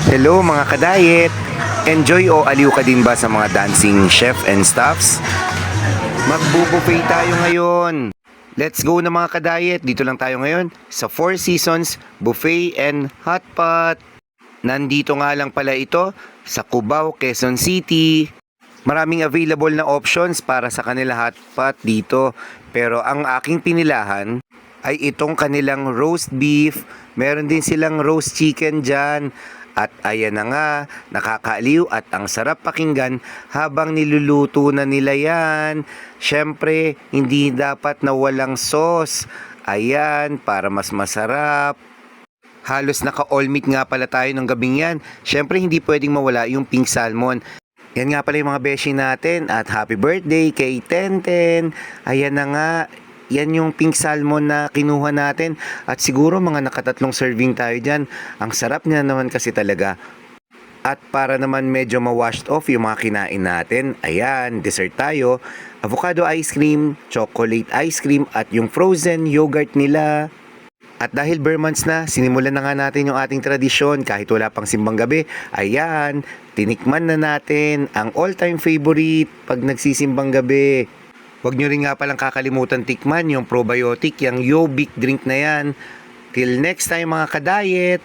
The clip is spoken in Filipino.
Hello mga kadayet! Enjoy o aliw ka din ba sa mga dancing chef and staffs? Magbo-buffet tayo ngayon! Let's go na mga kadayet! Dito lang tayo ngayon sa Four Seasons Buffet and Hot Pot. Nandito nga lang pala ito sa Cubao, Quezon City. Maraming available na options para sa kanila hot pot dito. Pero ang aking pinilahan ay itong kanilang roast beef. Meron din silang roast chicken dyan. At ayan na nga, nakakaaliw at ang sarap pakinggan habang niluluto na nila yan. Syempre, hindi dapat na walang sauce. Ayan, para mas masarap. Halos naka-all meat nga pala tayo ng gabing yan. Syempre, hindi pwedeng mawala yung pink salmon. Yan nga pala yung mga beshi natin at happy birthday kay Tenten. Ayan na nga, yan yung pink salmon na kinuha natin at siguro mga nakatatlong serving tayo dyan. Ang sarap niya naman kasi talaga. At para naman medyo ma-washed off yung mga kinain natin, ayan, dessert tayo. Avocado ice cream, chocolate ice cream at yung frozen yogurt nila. At dahil bare months na, sinimulan na nga natin yung ating tradisyon kahit wala pang simbang gabi. Ayan, tinikman na natin ang all-time favorite pag nagsisimbang gabi. Huwag nyo rin nga palang kakalimutan tikman yung probiotic, yung Yobik drink na yan. Till next time mga kadayet!